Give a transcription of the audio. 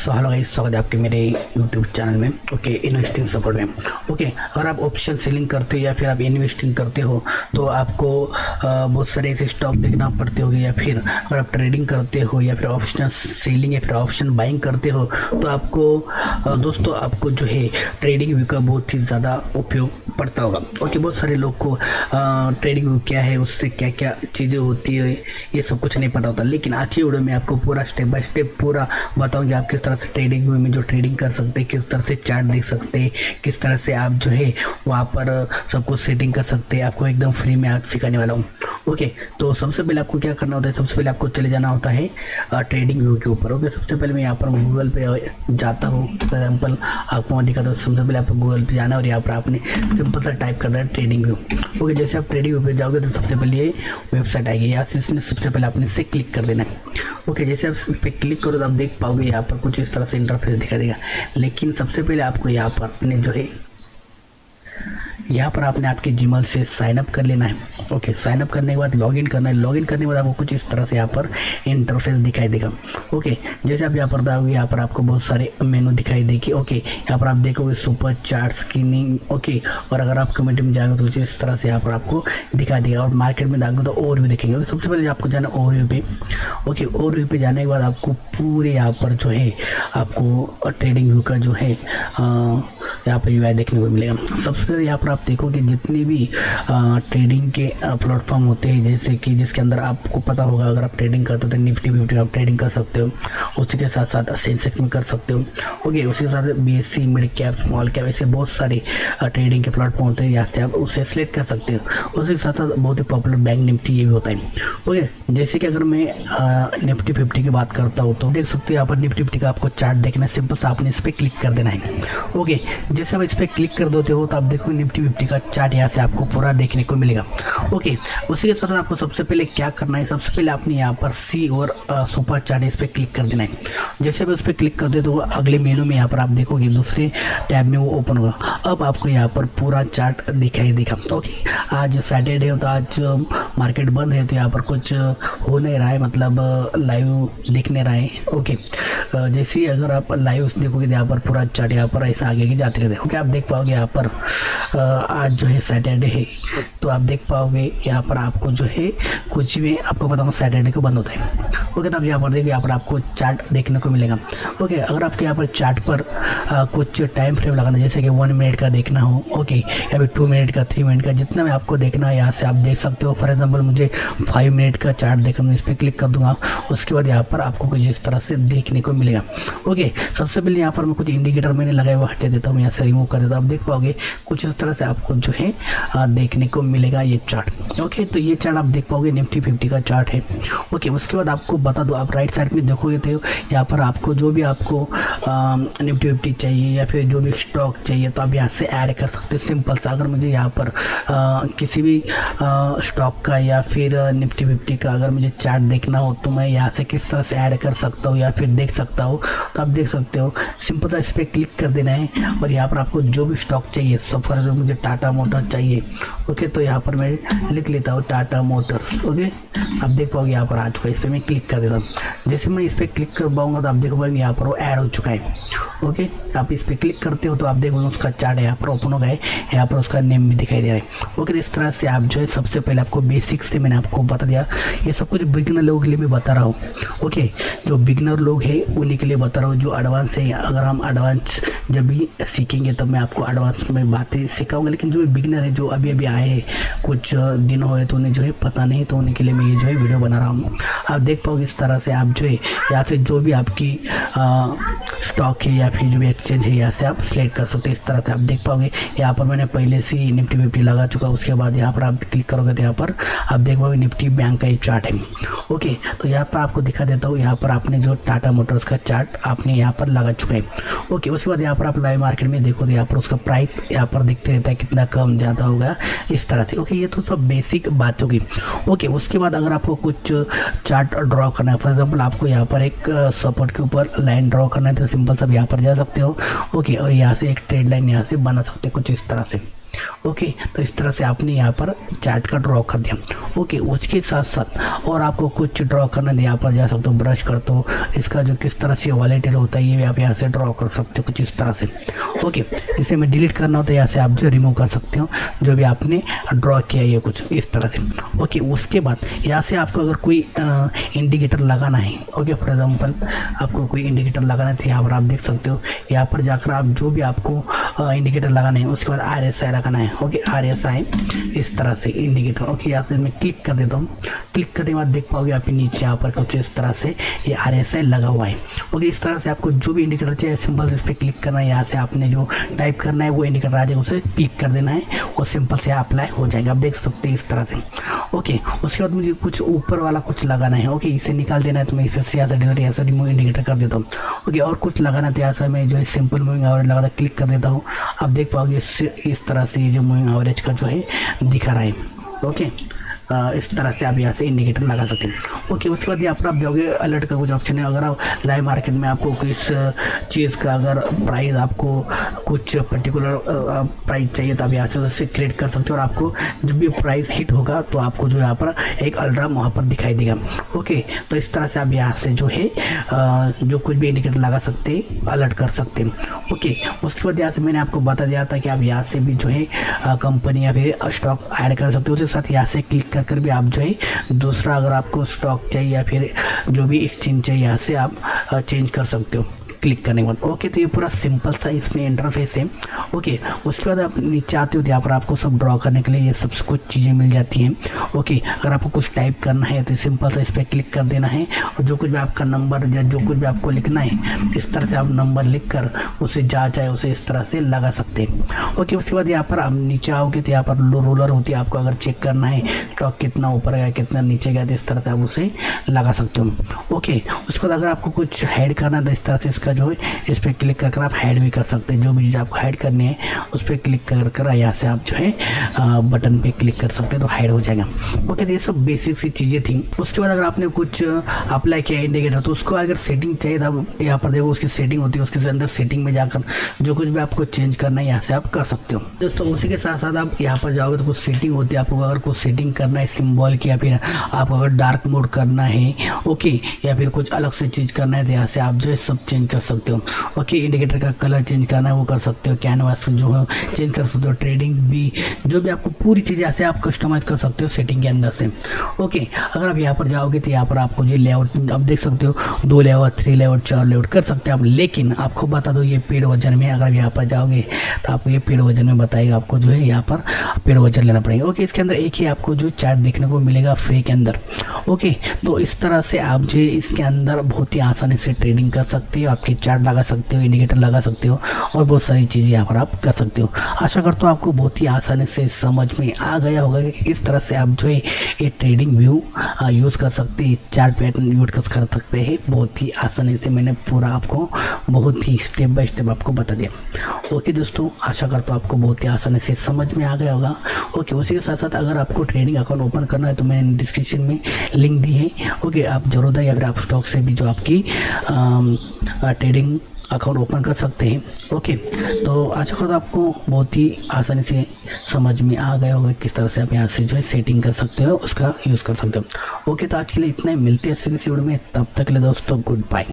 So hello guys, स्वागत है आपके मेरे यूट्यूब चैनल में। ओके, इन्वेस्टिंग सपोर्ट में। ओके, अगर आप ऑप्शन सेलिंग करते हो या फिर आप इन्वेस्टिंग करते हो तो आपको बहुत सारे ऐसे स्टॉक देखना पड़ते होंगे, या फिर अगर आप ट्रेडिंग करते हो या फिर ऑप्शन सेलिंग या फिर ऑप्शन बाइंग करते हो तो आपको दोस्तों आपको जो है ट्रेडिंग व्यू का बहुत ही ज़्यादा उपयोग पड़ता होगा। ओके, बहुत सारे लोग को ट्रेडिंग व्यू क्या है, उससे क्या क्या चीज़ें होती है, ये सब कुछ नहीं पता होता। लेकिन आज की वीडियो में आपको पूरा स्टेप बाय स्टेप पूरा बताऊंगी आप किस तरह से ट्रेडिंग में जो ट्रेडिंग कर सकते हैं, किस तरह से चार्ट देख सकते हैं, किस तरह से आप जो है वहाँ पर सब कुछ सेटिंग कर सकते हैं। आपको एकदम फ्री में आज सिखाने वाला हूँ। ओके, तो सबसे पहले आपको क्या करना होता है, सबसे पहले आपको चले जाना होता है ट्रेडिंग व्यू के ऊपर। ओके, सबसे पहले मैं यहाँ पर गूगल पे जाता हूँ। फॉर एग्जाम्पल आपको वहाँ दिखाता हूँ। सबसे पहले आपको गूगल पे जाना है और यहाँ पर आपने सिंपल सा टाइप करना है ट्रेडिंग व्यू। ओके, जैसे आप ट्रेडिंग व्यू पे जाओगे तो सबसे पहले ये वेबसाइट आएगी। यहाँ से इसने सबसे पहले आपने इसे क्लिक कर देना है। ओके, जैसे आप इस पर क्लिक करो तो आप देख पाओगे यहाँ पर कुछ इस तरह से इंटरफेस दिखाई देगा। लेकिन सबसे पहले आपको यहाँ पर अपने जो है यहाँ पर आपने आपके जीमेल से साइन अप कर लेना है। ओके, साइन अप करने के बाद लॉगिन करना है। लॉगिन करने के बाद आपको कुछ इस तरह से यहाँ पर इंटरफेस दिखाई देगा। ओके, जैसे आप यहाँ पर जाओगे यहाँ पर आपको बहुत सारे मेनू दिखाई देगी। ओके, यहाँ पर आप देखोगे सुपर चार्ट स्क्रीनिंग। ओके, और अगर आप कमेंट में जाएंगे तो कुछ इस तरह से यहाँ पर आपको दिखाई देगा। और मार्केट में जाएंगे तो ओवरव्यू दिखेंगे। सबसे पहले आपको जाना ओवरव्यू पे। ओके, ओवरव्यू पे जाने के बाद आपको पूरे यहाँ पर जो है आपको ट्रेडिंग व्यू का जो है यहाँ पर यूआई देखने को मिलेगा। सबसे पहले यहाँ पर आप देखोगे जितने भी ट्रेडिंग के प्लेटफॉर्म होते हैं, जैसे कि जिसके अंदर आपको पता होगा अगर आप ट्रेडिंग करते हो तो निफ्टी फिफ्टी आप ट्रेडिंग कर सकते हो। उसी के साथ साथ सेंसेक्स में कर सकते हो। ओके, उसी के साथ BSc, mid cap, small cap, ऐसे बहुत सारे ट्रेडिंग के प्लेटफॉर्म होते हैं। यहाँ से आप उसे सिलेक्ट कर सकते हो। उसी के साथ साथ बहुत ही पॉपुलर बैंक निफ्टी ये भी होता है। ओके, जैसे कि अगर मैं निफ्टी फिफ्टी की बात करता हूँ तो देख सकते हो यहाँ पर निफ्टी फिफ्टी का आपको चार्ट देखना है। सिंपल सा आपने इस पर क्लिक कर देना है। ओके, जैसे आप इस पर क्लिक कर देते हो तो आप देखो निफ्टी फिफ्टी का चार्ट यहाँ से आपको पूरा देखने को मिलेगा। ओके, उसी के साथ आपको सबसे पहले क्या करना है, सबसे पहले आपने यहाँ पर सी और सुपर चार्ट इस पर क्लिक कर देना है। जैसे आप उस पर क्लिक कर दे तो अगले मेनू में यहाँ पर आप देखोगे दूसरे टैब में वो ओपन होगा। अब आपको यहाँ पर पूरा चार्ट दिखाई देगा। ओके, आज सैटरडे हो तो आज मार्केट बंद है तो यहाँ पर कुछ हो नहीं रहा है, मतलब लाइव दिख नहीं रहा है। ओके, जैसे ही अगर आप लाइव देखोगे तो यहाँ पर पूरा चार्ट यहाँ पर ऐसा आगे की जाते रहते हैं। ओके, आप देख पाओगे यहाँ पर आज जो है सैटरडे है तो आप देख पाओगे यहाँ पर आपको जो है कुछ भी आपको बताऊँ सैटरडे को बंद होता है। ओके, तो आप यहाँ पर देखिए यहाँ पर आपको चार्ट देखने को मिलेगा। ओके, अगर आपके यहाँ पर चार्ट पर कुछ टाइम फ्रेम लगाना, जैसे कि 1 मिनट का देखना हो, ओके, या फिर 2 मिनट का, 3 मिनट का, जितना भी आपको देखना है यहाँ से आप देख सकते हो। फॉर एग्जाम्पल मुझे 5 मिनट का चार्ट देखना, इस पर क्लिक कर दूंगा। उसके बाद यहाँ पर आपको कुछ इस तरह से देखने को मिलेगा। ओके, सबसे पहले यहाँ पर मैं कुछ इंडिकेटर मैंने लगाया हुआ हटा देता हूँ, यहाँ से रिमूव कर देता हूँ। आप देख पाओगे कुछ इस तरह से आपको जो है देखने को मिलेगा ये चार्ट। ओके, तो ये चार्ट आप देख पाओगे निफ्टी फिफ्टी का चार्ट है। ओके, उसके बाद आपको बता दो, आप राइट साइड में देखोगे तो यहाँ पर आपको जो भी आपको निफ्टी फिफ्टी चाहिए या फिर जो भी स्टॉक चाहिए तो आप यहाँ से ऐड कर सकते हैं। सिंपल सा, अगर मुझे यहाँ पर किसी भी स्टॉक का या फिर निफ्टी फिफ्टी का अगर मुझे चार्ट देखना हो तो मैं यहाँ से किस तरह से ऐड कर सकता हूँ या फिर देख सकता हूँ, तो आप देख सकते हो। सिंपल सा इस पर क्लिक कर देना है और यहाँ पर आपको जो भी स्टॉक चाहिए, सफर जो मुझे टाटा मोटर चाहिए। ओके, तो यहाँ पर मैं लिख लेता हूँ टाटा मोटर्स। ओके, आप देख पाओगे यहाँ पर आ चुका है। इस पर मैं क्लिक कर देता हूँ। जैसे मैं इस पर क्लिक कर पाऊंगा तो आप देखो भाई यहाँ पर वो ऐड हो चुका है। ओके, आप इस पर क्लिक करते हो तो आप देखो उसका चार्ट यहाँ पर ओपन हो गया है। यहाँ पर उसका नेम भी दिखाई दे रहा है। ओके, इस तरह से आप जो है सबसे पहले आपको बेसिक से मैंने आपको बता दिया। ये सब कुछ बिगिनर लोगों के लिए मैं बता रहा हूँ। ओके, जो बिगिनर लोग हैं उन्हीं के लिए बता रहा हूँ। जो एडवांस है, अगर हम एडवांस जब भी सीखेंगे तब मैं आपको एडवांस में बातें सिखाऊंगा। लेकिन जो बिगिनर है, जो अभी अभी आए हैं, कुछ दिन हुए तो उन्हें जो है पता नहीं, तो उन्हीं के लिए मैं ये जो है वीडियो बना रहा हूँ। आप देख पाओगे इस तरह से आप जो है यहाँ से जो भी आपकी स्टॉक है या फिर जो भी एक्सचेंज है यहाँ से आप सिलेक्ट कर सकते हैं। इस तरह से आप देख पाओगे यहाँ पर मैंने पहले से ही निफ्टी फिफ्टी लगा चुका। उसके बाद यहाँ पर आप क्लिक करोगे तो यहाँ पर आप देख पाओगे निफ्टी बैंक का एक चार्ट है। ओके, तो यहाँ पर आपको दिखा देता हूँ। यहाँ पर आपने जो टाटा मोटर्स का चार्ट आपने यहाँ पर लगा चुका है। ओके, उसके बाद यहाँ पर आप लाइव मार्केट में देखो तो यहाँ पर उसका प्राइस यहाँ पर दिखते रहता है, कितना कम ज़्यादा होगा इस तरह से। ओके, ये तो सब बेसिक बात होगी। ओके, उसके बाद अगर आपको कुछ चार्ट ड्रॉ करना है, फॉर एग्जांपल आपको यहाँ पर एक सपोर्ट के ऊपर लाइन ड्रॉ करना है तो सिंपल सब यहाँ पर जा सकते हो। ओके, और यहाँ से एक ट्रेड लाइन यहाँ से बना सकते हो कुछ इस तरह से। ओके, तो इस तरह से आपने यहाँ पर चार्ट का ड्रॉ कर दिया। ओके, उसके साथ साथ और आपको कुछ ड्रॉ करना है, यहाँ पर जा सकते हो ब्रश कर दो, इसका जो किस तरह से वॉलेटिल होता है ये भी आप यहाँ से ड्रॉ कर सकते हो कुछ इस तरह से। ओके, इसे में डिलीट करना होता है, यहाँ से आप जो रिमूव कर सकते हो जो भी आपने ड्रॉ किया ये कुछ इस तरह से। ओके, उसके बाद यहाँ से आपको अगर कोई इंडिकेटर लगाना है, ओके फॉर एग्जांपल आपको कोई इंडिकेटर लगाना है तो यहाँ पर आप देख सकते हो, यहाँ पर जाकर आप जो भी आपको इंडिकेटर लगाना है उसके बाद RSI लगाना है। ओके, RSI इस तरह से इंडिकेटर। ओके, यहाँ से मैं क्लिक कर देता हूँ। क्लिक करने के बाद देख पाओगे आप नीचे यहाँ पर कुछ इस तरह से ये RSI लगा हुआ है। ओके, इस तरह से आपको जो भी इंडिकेटर चाहिए सिंपल से इस पर क्लिक करना है, यहाँ से आपने जो टाइप करना है वो इंडिकेटर आ जाएगा, उसे क्लिक कर देना है और सिंपल से अप्लाई हो जाएगा। आप देख सकते हैं इस तरह से। ओके, उसके बाद मुझे कुछ ऊपर वाला कुछ लगाना है। ओके, इसे निकाल देना है तो मैं फिर से यहाँ से डिलीट यहाँ से रिमूव इंडिकेटर कर देता हूँ। ओके, और कुछ लगाना है तो यहाँ से मैं जो है सिंपल मूविंग एवरेज लगा क्लिक कर देता हूँ। आप देख पाओगे इस तरह से ये जो मूविंग एवरेज का जो है दिखा रहा है। ओके, इस तरह से आप यहाँ से इंडिकेटर लगा सकते हैं। ओके, उसके बाद यहाँ पर आप जाओगे अलर्ट का कुछ ऑप्शन है। अगर आप लाइव मार्केट में आपको किस चीज़ का अगर प्राइस आपको कुछ पर्टिकुलर प्राइस चाहिए तो आप यहाँ से उसे क्रिएट कर सकते हो और आपको जब भी प्राइस हिट होगा तो आपको जो यहाँ पर एक अलार्म वहाँ पर दिखाई देगा। ओके, तो इस तरह से आप यहाँ से जो है जो कुछ भी इंडिकेटर लगा सकते हैं, अलर्ट कर सकते हैं। ओके, उसके बाद यहाँ से मैंने आपको बता दिया था कि आप यहाँ से भी जो है कंपनी या फिर स्टॉक ऐड कर सकते हो। उसके साथ यहाँ से क्लिक कर भी आप जो है दूसरा अगर आपको स्टॉक चाहिए या फिर जो भी एक्सचेंज चाहिए यहाँ से आप चेंज कर सकते हो क्लिक करने के बाद। ओके, तो ये पूरा सिंपल सा इसमें इंटरफेस है। ओके, उसके बाद आप नीचे आते हो तो यहाँ पर आपको सब ड्रॉ करने के लिए ये सब कुछ चीज़ें मिल जाती हैं। ओके, अगर आपको कुछ टाइप करना है तो सिंपल सा इस पर क्लिक कर देना है और जो कुछ भी आपका नंबर या जो कुछ भी आपको लिखना है इस तरह से आप नंबर लिख कर उसे जहाँ चाहे उसे इस तरह से लगा सकते हैं। ओके, उसके बाद यहाँ पर आप नीचे आओगे तो यहाँ पर रोलर होती है, आपको अगर चेक करना है स्टॉक कितना ऊपर गया कितना नीचे गया तो इस तरह से आप उसे लगा सकते हो। ओके, उसके बाद अगर आपको कुछ हाइड करना है तो इस तरह से इसका जो है इस पर क्लिक कर आप हाइड भी कर सकते हैं। जो भी चीज़ आपको हाइड करनी है उस पर क्लिक कर यहाँ से आप जो है बटन पे क्लिक कर सकते हैं तो हाइड हो जाएगा। ओके, तो ये सब बेसिक सी चीज़ें थी। उसके बाद अगर आपने कुछ अप्लाई किया इंडिकेटर तो उसको अगर सेटिंग चाहिए था यहाँ पर देखो उसकी सेटिंग होती है, उसके अंदर सेटिंग में जाकर जो कुछ भी आपको चेंज करना है यहाँ से आप कर सकते हो दोस्तों। उसी के साथ साथ आप यहाँ पर जाओगे तो कुछ सेटिंग होती है, आपको अगर कुछ सेटिंग करना है सिम्बॉल की या फिर आपको अगर डार्क मोड करना है ओके या फिर कुछ अलग से चीज़ करना है तो यहाँ से आप जो है सब चेंज कर सकते हो। ओके, इंडिकेटर का कलर चेंज करना है वो कर सकते हो, कैनवास जो है चेंज कर सकते हो, ट्रेडिंग भी जो भी आपको पूरी चीज़ ऐसे आप कस्टमाइज कर सकते हो सेटिंग के अंदर से। ओके, अगर आप यहाँ पर जाओगे तो यहाँ पर आपको जो लेआउट आप देख सकते हो 2 लेआउट 3 लेआउट 4 लेआउट कर सकते हैं आप, लेकिन आपको बता दो ये पेड वर्जन में अगर यहाँ पर जाओगे तो आपको ये पेड वर्जन में बताएगा, आपको जो है यहाँ पर पेड वर्जन लेना पड़ेगा। ओके, इसके अंदर एक ही आपको जो चार्ट देखने को मिलेगा फ्री के अंदर। ओके, तो इस तरह से आप जो इसके अंदर बहुत ही आसानी से ट्रेडिंग कर सकते हो, आपके चार्ट लगा सकते हो, इंडिकेटर लगा सकते हो और बहुत सारी चीज़ें यहाँ पर आप कर सकते हो। आशा करता हूँ आपको बहुत ही आसानी से समझ में आ गया होगा कि किस तरह से आप जो है ये ट्रेडिंग व्यू यूज़ कर सकते हैं, चार्ट पैटर्न यूज कर सकते हैं बहुत ही आसानी से। मैंने पूरा आपको बहुत ही स्टेप बाय स्टेप आपको बता दिया। ओके दोस्तों, आशा करता हूँ आपको बहुत ही आसानी से समझ में आ गया होगा। ओके, उसी के साथ साथ अगर आपको ट्रेडिंग अकाउंट ओपन करना है तो मैंने डिस्क्रिप्शन में लिंक दी है। ओके, आप जरूर दें या फिर आप स्टॉक से भी जो आपकी ट्रेडिंग अकाउंट ओपन कर सकते हैं। ओके, तो आशा करता हूँ आपको बहुत ही आसानी से समझ में आ गया होगा किस तरह से आप यहाँ से जो है सेटिंग कर सकते हो, उसका यूज़ कर सकते हो। ओके, तो आज के लिए इतना ही, मिलते हैं ऐसे किसी वीडियो में, तब तक के लिए दोस्तों गुड बाय।